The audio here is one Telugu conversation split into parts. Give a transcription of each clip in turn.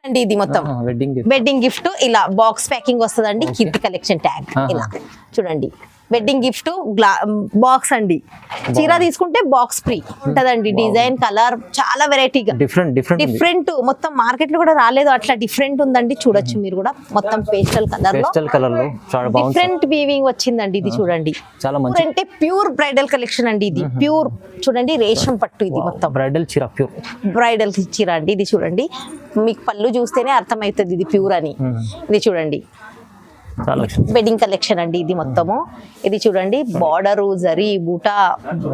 అండి ఇది మొత్తం వెడ్డింగ్ గిఫ్ట్ ఇలా బాక్స్ ప్యాకింగ్ వస్తుందండి. కీర్తి కలెక్షన్ ట్యాగ్ ఇలా చూడండి. వెడ్డింగ్ గిఫ్ట్ బాక్స్ అండి. చీర తీసుకుంటే బాక్స్ ఫ్రీ ఉంటదండి. డిజైన్ కలర్ చాలా వెరైటీగా డిఫరెంట్ మొత్తం మార్కెట్ లో కూడా రాలేదు అట్లా డిఫరెంట్ ఉందండి. చూడొచ్చు మీరు కూడా మొత్తం పేస్టల్ కలర్ లో డిఫరెంట్ వీవింగ్ వచ్చిందండి. ఇది చూడండి అంటే ప్యూర్ బ్రైడల్ కలెక్షన్ అండి. ఇది ప్యూర్ చూడండి రేషం పట్టు. ఇది మొత్తం బ్రైడల్ చీర అండి. ఇది చూడండి మీకు పళ్ళు చూస్తేనే అర్థమవుతుంది ఇది ప్యూర్ అని. ఇది చూడండి వెడ్డింగ్ కలెక్షన్ అండి. ఇది మొత్తము ఇది చూడండి బార్డర్ జరీ బూటా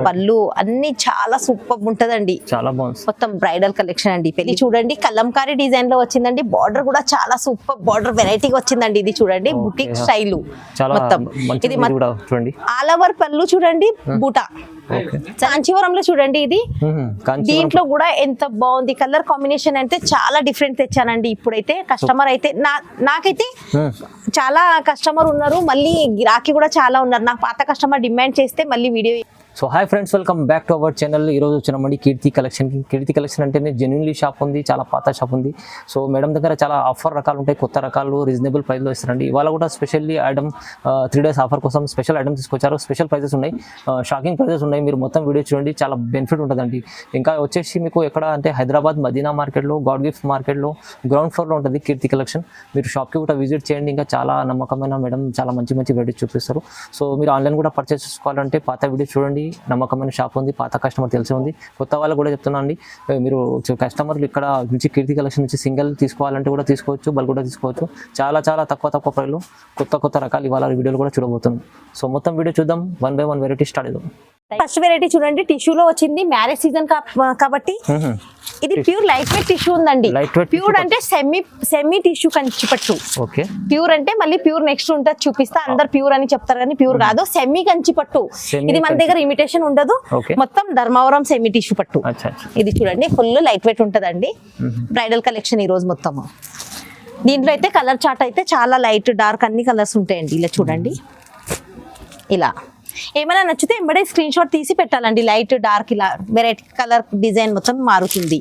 పళ్ళు అన్ని చాలా సూపర్ ఉంటదండి. చాలా బాగుంది మొత్తం బ్రైడల్ కలెక్షన్ అండి. పెళ్లి చూడండి కలంకారీ డిజైన్ లో వచ్చిందండి. బార్డర్ కూడా చాలా సూపర్ బార్డర్ వెరైటీగా వచ్చిందండి. ఇది చూడండి బుటిక్ స్టైల్ మొత్తం. ఇది ఆల్ ఓవర్ పళ్ళు చూడండి బూటా. కాంచీవరంలో చూడండి ఇది. దీంట్లో కూడా ఎంత బాగుంది కలర్ కాంబినేషన్ అంటే చాలా డిఫరెంట్ తెచ్చానండి. ఇప్పుడైతే కస్టమర్ అయితే నాకైతే చాలా కస్టమర్ ఉన్నారు. మళ్ళీ గిరాకీ కూడా చాలా ఉన్నారు. నాకు పాత కస్టమర్ డిమాండ్ చేస్తే మళ్ళీ video. So hi friends, welcome back to our channel. ఈరోజు వచ్చినామండి కీర్తి కలెక్షన్కి. కీర్తి కలెక్షన్ అంటేనే జెన్యున్లీ షాప్ ఉంది, చాలా పాత షాప్ ఉంది. సో మేడం దగ్గర చాలా ఆఫర్ రకాలు ఉంటాయి, కొత్త రకాలు రీజనబుల్ ప్రైస్లో ఇస్తారండి. ఇవాళ కూడా స్పెషల్లీ ఐటమ్ 3 days ఆఫర్ కోసం స్పెషల్ ఐటమ్ తీసుకొచ్చారు. స్పెషల్ ప్రైజెస్ ఉన్నాయి, షాకింగ్ ప్రైజెస్ ఉన్నాయి. మీరు మొత్తం వీడియో చూడండి, చాలా బెనిఫిట్ ఉంటుందండి. ఇంకా వచ్చేసి మీకు ఎక్కడ అంటే హైదరాబాద్ మదీనా మార్కెట్లో, గాడ్ గిఫ్ట్ మార్కెట్లో గ్రౌండ్ ఫ్లోర్లో ఉంటుంది కీర్తి కలెక్షన్. మీరు షాప్కి కూడా విజిట్ చేయండి. ఇంకా చాలా నమ్మకమైన మేడం చాలా మంచి వెరైటీస్ చూపిస్తారు. సో మీరు ఆన్లైన్ కూడా పర్చేస్ చేసుకోవాలంటే పాత వీడియో చూడండి. నమ్మకమైన షాప్ ఉంది, పాత కస్టమర్ తెలిసి ఉంది. కొత్త వాళ్ళు కూడా చెప్తున్నాను అండి, మీరు కస్టమర్లు ఇక్కడ నుంచి కీర్తి కలెక్షన్ నుంచి సింగిల్ తీసుకోవాలంటే కూడా తీసుకోవచ్చు, బల్క్ కూడా తీసుకోవచ్చు. చాలా తక్కువ ప్రైస్లో కొత్త రకాలు ఇవాళ వీడియోలు కూడా చూడబోతున్నాం. సో మొత్తం వీడియో చూద్దాం, 1 by 1 వెరైటీ స్టార్ట్ చేద్దాం. ఫస్ట్ వెరైటీ చూడండి టిష్యూలో వచ్చింది. మ్యారేజ్ సీజన్ కాబట్టి ఇది ప్యూర్ లైట్ వెయిట్ టిష్యూ ఉందండి. ప్యూర్ అంటే సెమీ టిష్యూ కంచిపట్టు. ప్యూర్ అంటే మళ్ళీ ప్యూర్ నెక్స్ట్ ఉంటుంది చూపిస్తా. అందరు ప్యూర్ అని చెప్తారు కానీ ప్యూర్ కాదు, సెమీ కంచిపట్టు. ఇది మన దగ్గర ఇమిటేషన్ ఉండదు, మొత్తం ధర్మవరం సెమీ టిష్యూ పట్టు. ఇది చూడండి ఫుల్ లైట్ వెయిట్ ఉంటదండి. బ్రైడల్ కలెక్షన్ ఈ రోజు మొత్తం. దీంట్లో అయితే కలర్ చార్ట్ అయితే చాలా లైట్ డార్క్ అన్ని కలర్స్ ఉంటాయండి. ఇలా చూడండి, ఇలా ఏమైనా నచ్చితే ఎంబడే స్క్రీన్ షాట్ తీసి పెట్టాలండి. లైట్ డార్క్ ఇలా వెరైటీ కలర్ డిజైన్ మొత్తం మారుతుంది.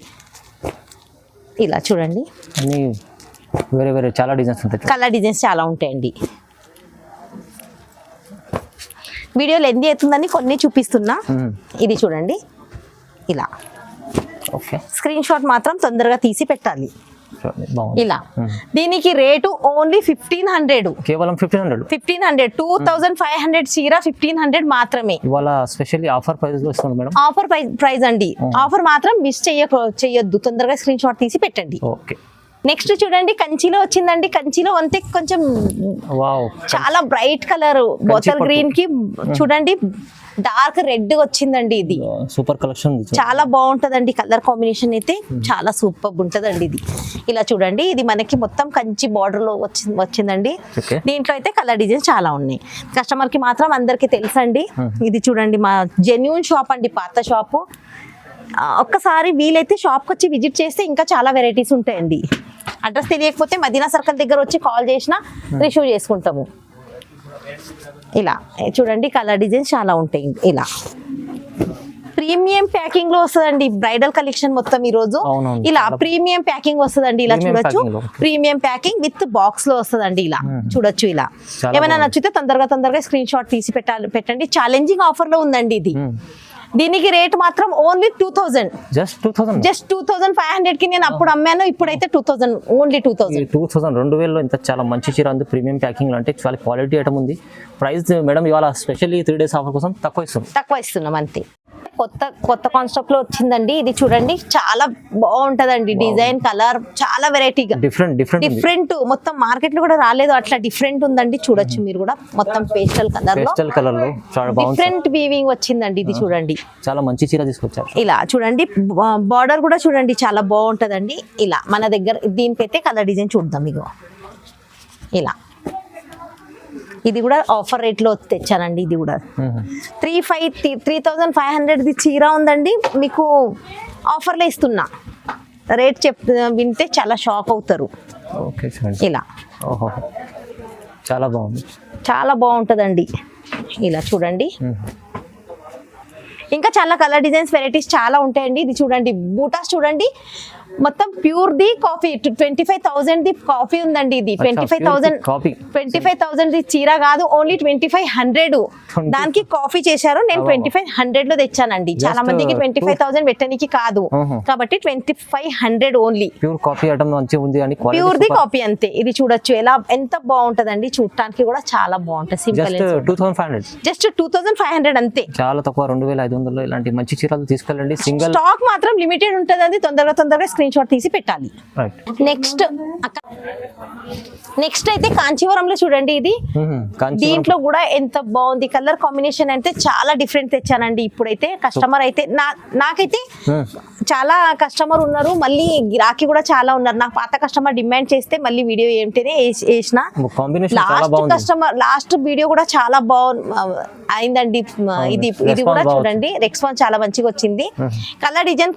ఇలా చూడండి వేరే చాలా డిజైన్స్ ఉంటాయి, కలర్ డిజైన్స్ చాలా ఉంటాయండి. వీడియో లెంత్ అవుతుందని కొన్ని చూపిస్తున్నా. ఇది చూడండి ఇలా స్క్రీన్ షాట్ మాత్రం తొందరగా తీసి పెట్టాలి. ఇలా దీనికి రేటు ఓన్లీ 1500, కేవలం 1500 2500 చీర 1500 మాత్రమే. ఇవాళ స్పెషల్లీ ఆఫర్ ప్రైస్ లో ఇస్తున్నాం మేడం. ఆఫర్ ప్రైస్ అండి. ఆఫర్ మాత్రం మిస్ చేయొద్దు, తొందరగా స్క్రీన్ షాట్ తీసి పెట్టండి. ఓకే. నెక్స్ట్ చూడండి కంచిలో వచ్చిందండి. కంచిలో అంతే కొంచెం చాలా బ్రైట్ కలర్ బాటిల్ గ్రీన్ కి చూడండి డార్క్ రెడ్ వచ్చిందండి. ఇది సూపర్ కలెక్షన్, చాలా బాగుంటదండి. కలర్ కాంబినేషన్ అయితే చాలా సూపర్ ఉంటదండి. ఇది ఇలా చూడండి, ఇది మనకి మొత్తం కంచి బార్డర్ లో వచ్చిందండి. దీంట్లో అయితే కలర్ డిజైన్స్ చాలా ఉన్నాయి. కస్టమర్ కి మాత్రం అందరికి తెలుసండి. ఇది చూడండి మా జెన్యూన్ షాప్ అండి, పాత షాపు. ఒక్కసారి వీలైతే షాప్కి వచ్చి విజిట్ చేస్తే ఇంకా చాలా వెరైటీస్ ఉంటాయండి. అడ్రస్ తెలియకపోతే మదీనా సర్కిల్ దగ్గర వచ్చి కాల్ చేసినా రిసీవ్ చేసుకుంటాము. ఇలా చూడండి కలర్ డిజైన్స్ చాలా ఉంటాయి. ఇలా ప్రీమియం ప్యాకింగ్ లో వస్తుందండి బ్రైడల్ కలెక్షన్ మొత్తం ఈ రోజు. ఇలా ప్రీమియం ప్యాకింగ్ వస్తుందండి. ఇలా చూడొచ్చు, ప్రీమియం ప్యాకింగ్ విత్ బాక్స్ లో వస్తుందండి. ఇలా చూడొచ్చు. ఇలా ఏమైనా నచ్చితే తొందరగా స్క్రీన్ షాట్ తీసి పెట్టండి. ఛాలెంజింగ్ ఆఫర్ లో ఉందండి ఇది. దీనికి రేట్ మాత్రం ఓన్లీ 2000, జస్ట్ 2500 కి నేను అప్పుడు అమ్మాను. ఇప్పుడైతే 2000, ఓన్లీ 2000 ఇంత చాలా మంచి చీర ఉంది. ప్రీమియం ప్యాకింగ్ లో అంటే చాలా క్వాలిటీ ఐటమ్ ఉంది. ప్రైస్ మేడం ఇవాళ స్పెషల్లీ 3 days ఆఫర్ కోసం తక్కువ ఇస్తున్నాం అంతే. కొత్త కాన్సెప్ట్ లో వచ్చిందండి. ఇది చూడండి చాలా బాగుంటదండి. డిజైన్ కలర్ చాలా వెరైటీగా డిఫరెంట్ మొత్తం మార్కెట్ లో కూడా రాలేదు అట్లా డిఫరెంట్ ఉందండి. చూడొచ్చు మీరు కూడా మొత్తం పేస్టల్ కలర్ లో డిఫరెంట్ వీవింగ్ వచ్చిందండి. ఇది చూడండి చాలా మంచి చీర తీసుకొచ్చారు. ఇలా చూడండి బార్డర్ కూడా చూడండి చాలా బాగుంటదండి. ఇలా మన దగ్గర దీనికైతే కలర్ డిజైన్ చూద్దాం. ఇగో ఇలా ఇది కూడా ఆఫర్ రేట్ లో తెచ్చానండి. ఇది కూడా 3500 చీర ఉందండి. మీకు ఆఫర్లో ఇస్తున్నా. రేట్ వింటే చాలా షాక్ అవుతారు. ఇలా చాలా బాగుంటుందండి. ఇలా చూడండి ఇంకా చాలా కలర్ డిజైన్స్ వెరైటీస్ చాలా ఉంటాయండి. ఇది చూడండి బూటాస్ చూడండి, మొత్తం pure the coffee 25,000 the coffee ఉందండి. ఇది 25,000 కాఫీ 25,000 ది చీర కాదు, ఓన్లీ 2500 దానికి కాఫీ చేశారు. నేను 2500 లో తెచ్చానండి. చాలా మందికి 25,000 పెట్టడానికి కాదు కాబట్టి 2500 ఓన్లీ. ప్యూర్ కాఫీ ఐటమ్ మంచిగా ఉంది అని ప్యూర్ ది కాఫీ అంతే. ఇది చూడొచ్చు ఎంత బాగుంటదండి, చూడటానికి కూడా చాలా బాగుంటది. సింపుల్ జస్ట్ 2,500 అంతే, చాలా తక్కువ. 2,500 ఇలాంటి మంచి చీరలు తీసుకెళ్ళండి. సింగిల్ స్టాక్ మాత్రం లిమిటెడ్ ఉంటది, అది తొందరగా స్క్రీన్ షాట్ తీసి పెట్టాలి. నెక్స్ట్ అయితే కాంచీవరంలో చూడండి. ఇది దీంట్లో కూడా ఎంత బాగుంది కలర్ కాంబినేషన్, అంటే చాలా డిఫరెంట్ తెచ్చానండి. ఇప్పుడైతే కస్టమర్ అయితే నాకైతే చాలా కస్టమర్ ఉన్నారు, మళ్ళీ గిరాకీ కూడా చాలా ఉన్నారు. నాకు పాత కస్టమర్ డిమాండ్ చేస్తే మళ్ళీ వీడియో ఏంటనే వేసిన. లాస్ట్ వీడియో కూడా చాలా అయిందండి. ఇది కూడా చూడండి, రెస్పాన్స్ చాలా మంచిగా వచ్చింది. కలర్ డిజైన్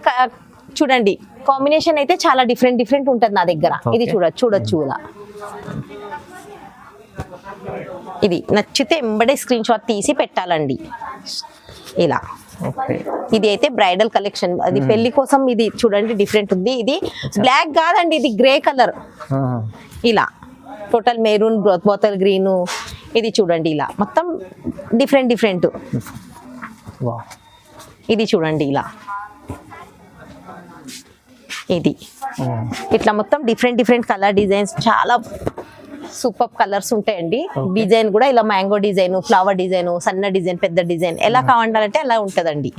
చూడండి, కాంబినేషన్ అయితే చాలా డిఫరెంట్ ఉంటది నా దగ్గర. ఇది చూడొచ్చు ఇలా. ఇది నచ్చితే ఎంబడే స్క్రీన్ షాట్ తీసి పెట్టాలండి ఇలా. ఇది అయితే బ్రైడల్ కలెక్షన్, అది పెళ్లి కోసం. ఇది చూడండి డిఫరెంట్ ఉంది. ఇది బ్లాక్ కాదండి, ఇది గ్రే కలర్ ఇలా, టోటల్ మెరూన్, బాటిల్ గ్రీన్. ఇది చూడండి ఇలా మొత్తం డిఫరెంట్. ఇది చూడండి ఇలా, ఇది ఇట్లా మొత్తం డిఫరెంట్ కలర్ డిజైన్స్, చాలా సూపర్ కలర్స్ ఉంటాయండి. డిజైన్ కూడా ఇలా మ్యాంగో డిజైన్, ఫ్లవర్ డిజైన్, సన్న డిజైన్, పెద్ద డిజైన్, ఎలా కావాలంటే అలా ఉంటదండి.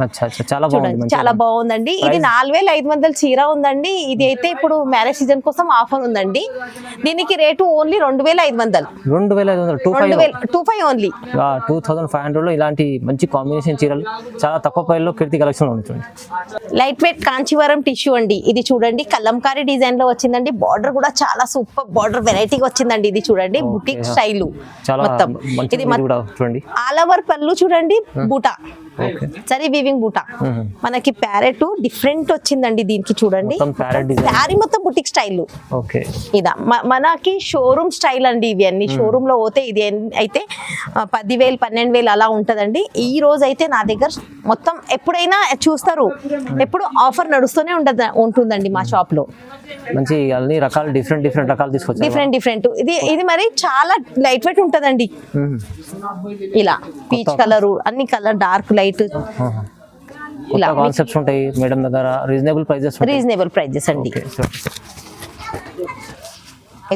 చూడండి చాలా బాగుందండి. ఇది 4,500 చీర ఉందండి. ఇది అయితే ఇప్పుడు మ్యారేజ్ సీజన్ కోసం ఆఫర్ ఉందండి. దీనికి రేటు ఓన్లీ 2,500. 2,500 ఓన్లీ. 2,500 లో ఇలాంటి మంచి కాంబినేషన్ చీరలు చాలా తక్కువ ప్రైస్ లో కీర్తి కలెక్షన్ ఉంటుంది. లైట్ వెయిట్ కాంచీవరం టిష్యూ అండి. ఇది చూడండి కలంకారీ డిజైన్ లో వచ్చిందండి. బార్డర్ కూడా చాలా సూపర్ బార్డర్ వెరైటీగా వచ్చిందండి. ఇది చూడండి బుటిక్ స్టైల్ మొత్తం. ఇది ఆల్ ఓవర్ పళ్ళు చూడండి, బూటా సరీ వీవింగ్ బూటా. మనకి ప్యారెట్ డిఫరెంట్ వచ్చిందండి దీనికి. చూడండి శారీ మొత్తం బుటిక్ స్టైల్. ఇదా మనకి షోరూమ్ స్టైల్ అండి. ఇవి అన్ని షోరూమ్ లో పోతే ఇది అయితే 10,000 12,000 అలా ఉంటదండి. ఈ రోజు అయితే నా దగ్గర మొత్తం ఎప్పుడైనా చూస్తారు, ఎప్పుడు ఆఫర్ నడుస్తూనే ఉంటుందండి మా షాప్ లో. మంచి అన్ని రకాలు డిఫరెంట్ రకాలు తీసుకొచ్చారు. డిఫరెంట్. ఇది మరి చాలా లైట్ వెయిట్ ఉంటదండి. ఇలా పీచ్ కలర్, అన్ని కలర్ డార్క్ లైట్ ఇలా కాన్సెప్ట్స్ ఉంటాయి మేడం దగ్గర. రీజనబుల్ ప్రైజెస్ అండి.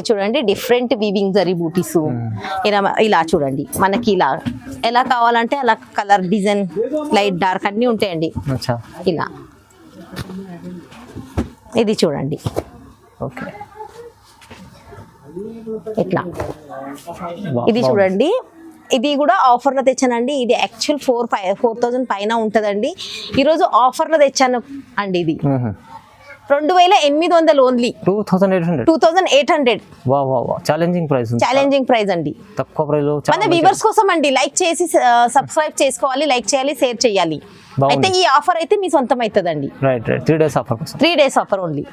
చూడండి డిఫరెంట్ వీవింగ్ జరీ బూటీస్ ఇలా చూడండి. మనకి ఇలా ఎలా కావాలంటే అలా కలర్ డిజైన్ లైట్ డార్క్ అన్ని ఉంటాయండి ఇలా. ఇది చూడండి ఇట్లా. ఇది చూడండి, ఇది కూడా ఆఫర్ లో తెచ్చానండి. ఇది యాక్చువల్ 4,000 పైన ఉంటదండి. ఈరోజు ఆఫర్ లో తెచ్చాను అండి. ఇది 2,800 ఓన్లీ. 2,800. ఛాలెంజింగ్ ప్రైస్ అండి. తక్కువ ప్రైస్ లో మన వ్యూవర్స్ కోసం అండి. లైక్ చేసి సబ్స్క్రైబ్ చేసుకోవాలి, లైక్ చేయాలి, షేర్ చేయాలి. అయితే ఈ ఆఫర్ అయితే మీ సొంతం అవుతుందండి. 3 days offer only.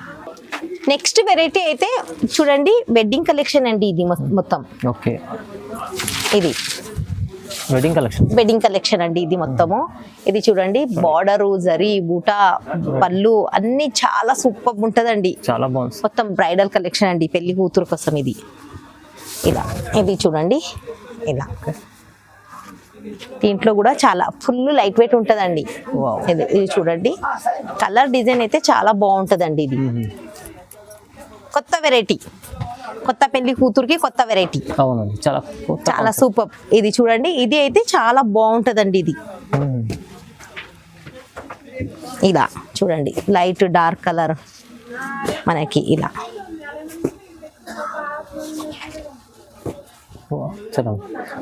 Next variety అయితే చూడండి వెడ్డింగ్ కలెక్షన్ అండి. ఇది మొత్తం ఇది వెడ్డింగ్ కలెక్షన్ అండి. ఇది మొత్తము ఇది చూడండి, బార్డరు, జరీ, బూటా, పళ్ళు అన్ని చాలా సూపర్ ఉంటదండి. చాలా బాగుంది. మొత్తం బ్రైడల్ కలెక్షన్ అండి, పెళ్లి కూతురు కోసం. ఇది ఇలా, ఇది చూడండి ఇలా. దీంట్లో కూడా చాలా ఫుల్ లైట్ వెయిట్ ఉంటదండి. ఇది చూడండి, కలర్ డిజైన్ అయితే చాలా బాగుంటదండి. ఇది కొత్త వెరైటీ, కొత్త పెళ్లి కూతురికి కొత్త వెరైటీ. చాలా సూపర్. ఇది చూడండి, ఇది అయితే చాలా బాగుంటదండి. ఇది ఇలా చూడండి, లైట్ డార్క్ కలర్ మనకి ఇలా.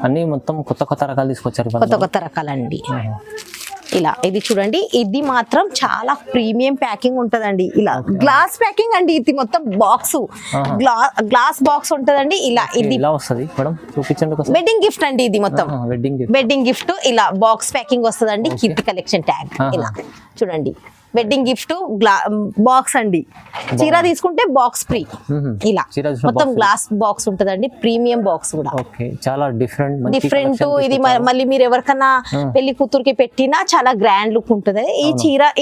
అన్ని మొత్తం కొత్త రకాలు తీసుకొచ్చారు. కొత్త రకాలండి ఇలా. ఇది చూడండి, ఇది మాత్రం చాలా ప్రీమియం ప్యాకింగ్ ఉంటదండి. ఇలా గ్లాస్ ప్యాకింగ్ అండి. ఇది మొత్తం బాక్స్, గ్లాస్ బాక్స్ ఉంటదండి. ఇలా ఇది వెడ్డింగ్ గిఫ్ట్ అండి. ఇది మొత్తం వెడ్డింగ్ గిఫ్ట్ ఇలా బాక్స్ ప్యాకింగ్ వస్తుందండి. కీర్తి కలెక్షన్ ట్యాగ్ ఇలా చూడండి. వెడ్డింగ్ గిఫ్ట్ బాక్స్ అండి. చీర తీసుకుంటే బాక్స్ ఫ్రీ. ఇలా చీర తీసుకుంటే మొత్తం గ్లాస్ బాక్స్ ఉంటదండి, ప్రీమియం బాక్స్ కూడా. ఓకే, చాలా డిఫరెంట్ ఇది మళ్ళీ మీరు ఎవరికన్నా పెళ్లి కూతురికి పెట్టినా చాలా గ్రాండ్ లుక్ ఉంటుంది.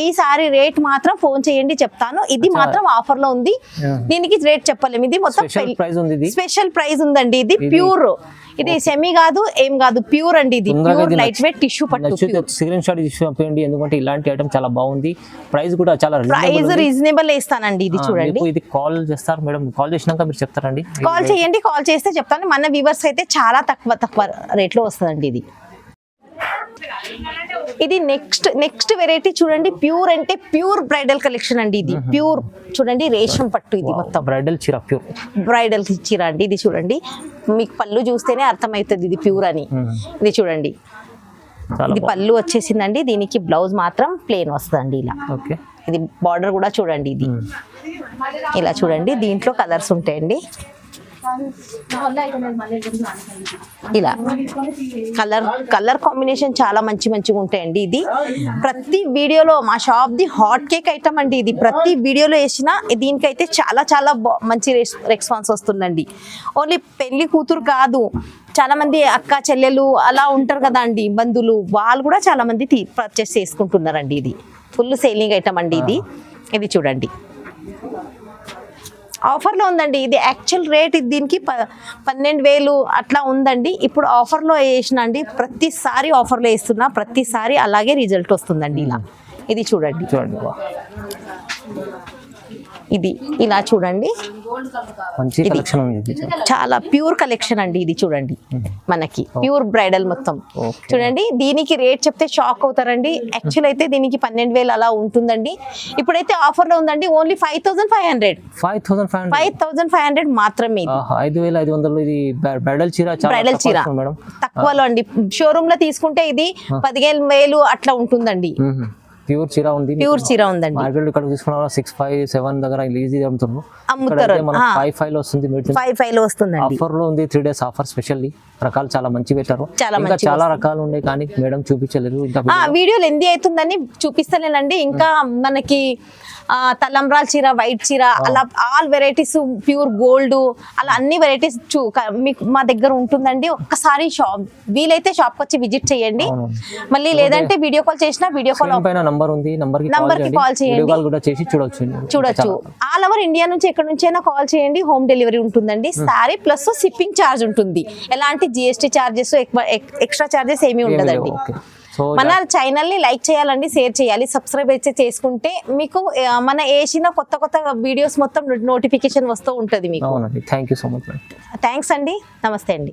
ఈ సారీ రేట్ మాత్రం ఫోన్ చేయండి చెప్తాను. ఇది మాత్రం ఆఫర్ లో ఉంది, దీనికి రేట్ చెప్పలేము. ఇది మొత్తం స్పెషల్ ప్రైస్ ఉందండి. ఇది ప్యూర్, ఇది సెమీ కాదు ఏం కాదు, ప్యూర్ అండి. ఇది ప్యూర్ లైట్ వెయిట్ టిష్యూ పట్టు. స్క్రీన్ షాట్ తీసుకోండి, ఎందుకంటే ఇలాంటి ఐటమ్ చాలా బాగుంది. ప్రైస్ కూడా చాలా రీజనబుల్ వేస్తానండి. ఇది చూడండి. ఇది కాల్ చేస్తారు మేడం, కాల్ చేసినాక మీరు చెప్తారండి. కాల్ చేయండి, కాల్ చేస్తే చెప్తాను. మన వ్యూవర్స్ అయితే చాలా తక్కువ రేట్ లో వస్తుందండి. ఇది నెక్స్ట్ వెరైటీ చూడండి. ప్యూర్ అంటే ప్యూర్ బ్రైడల్ కలెక్షన్ అండి. ఇది ప్యూర్ చూడండి, రేషం పట్టు. ఇది మొత్తం బ్రైడల్ చీర, ప్యూర్ బ్రైడల్ చీర అండి. ఇది చూడండి, మీకు పళ్ళు చూస్తేనే అర్థమవుతుంది ఇది ప్యూర్ అని. ఇది చూడండి, ఇది పళ్ళు వచ్చేసిందండి. దీనికి బ్లౌజ్ మాత్రం ప్లేన్ వస్తుందండి ఇలా. ఇది బార్డర్ కూడా చూడండి. ఇది ఇలా చూడండి, దీంట్లో కలర్స్ ఉంటాయండి. ఇలా కలర్ కాంబినేషన్ చాలా మంచిగా ఉంటాయండి. ఇది ప్రతి వీడియోలో మా shop the hot cake item అండి. ఇది ప్రతి వీడియోలో వేసిన దీనికైతే చాలా మంచి రెస్పాన్స్ వస్తుందండి. ఓన్లీ పెళ్లి కూతురు కాదు, చాలా మంది అక్క చెల్లెలు అలా ఉంటారు కదా అండి, బంధువులు, వాళ్ళు కూడా చాలా మంది పర్చేస్ చేసుకుంటున్నారండి. ఇది ఫుల్ సేలింగ్ ఐటమ్ అండి. ఇది చూడండి, ఆఫర్లో ఉందండి. ఇది యాక్చువల్ రేట్ దీనికి 12,000 అట్లా ఉందండి. ఇప్పుడు ఆఫర్లో వేసిన అండి, ప్రతిసారి ఆఫర్లో వేస్తున్నా, ప్రతిసారి అలాగే రిజల్ట్ వస్తుందండి. ఇలా ఇది చూడండి, ఇది ఇలా చూడండి, మంచి కలెక్షన్ ఉంది. చాలా ప్యూర్ కలెక్షన్ అండి. ఇది చూడండి, మనకి ప్యూర్ బ్రైడల్ మొత్తం చూడండి. దీనికి రేట్ చెప్తే షాక్ అవుతారండి. యాక్చువల్ అయితే దీనికి 12,000 అలా ఉంటుందండి. ఇప్పుడైతే ఆఫర్ లో ఉందండి, ఓన్లీ 5,500 మాత్రమే. 5,500 ఇది బ్రైడల్ చీర తక్కువలో అండి. షోరూమ్ లో తీసుకుంటే ఇది 15,000 అట్లా ఉంటుందండి. ప్యూర్ చీర ఉంది, మార్కెట్ ఇక్కడ తీసుకున్న 6,500-7 దగ్గర ఈజీ అమ్ముతారు. 5,500 వస్తుంది, 5,500 వస్తుంది. ఆఫర్ లో ఉంది, 3 days ఆఫర్. స్పెషల్లీ రకాలు చాలా మంచి పెట్టారు. చాలా రకాలు ఉన్నాయి కానీ మేడం చూపించలేదు. వీడియోలు ఎంది అవుతుందని చూపిస్తలేనండి. ఇంకా మనకి తలంబ్రాల చీర, వైట్ చీర, అలా ఆల్ వెరైటీస్, ప్యూర్ గోల్డ్, అలా అన్ని వెరైటీస్ మీకు మా దగ్గర ఉంటుందండి. ఒక్కసారి వీలైతే షాప్ వచ్చి విజిట్ చేయండి. మళ్ళీ లేదంటే వీడియో కాల్ చేసినా వీడియో కాల్ నంబర్ ఉంది, నంబర్ కి కాల్ చేయండి, కూడా చేసి చూడొచ్చు. ఆల్ ఓవర్ ఇండియా నుంచి ఎక్కడి నుంచి అయినా కాల్ చేయండి, హోమ్ డెలివరీ ఉంటుందండి. సారీ ప్లస్ షిప్పింగ్ ఛార్జ్ ఉంటుంది. ఎలాంటి GST ఛార్జెస్, ఎక్స్ట్రా ఛార్జెస్ ఏమీ ఉండదండి. మన ఛానల్ ని లైక్ చేయాలండి, షేర్ చేయాలి, సబ్స్క్రైబ్ అయితే చేసుకుంటే మీకు మన వేసిన కొత్త వీడియోస్ మొత్తం నోటిఫికేషన్ వస్తూ ఉంటుంది మీకు. Thank you so much. Thanks అండి, నమస్తే అండి.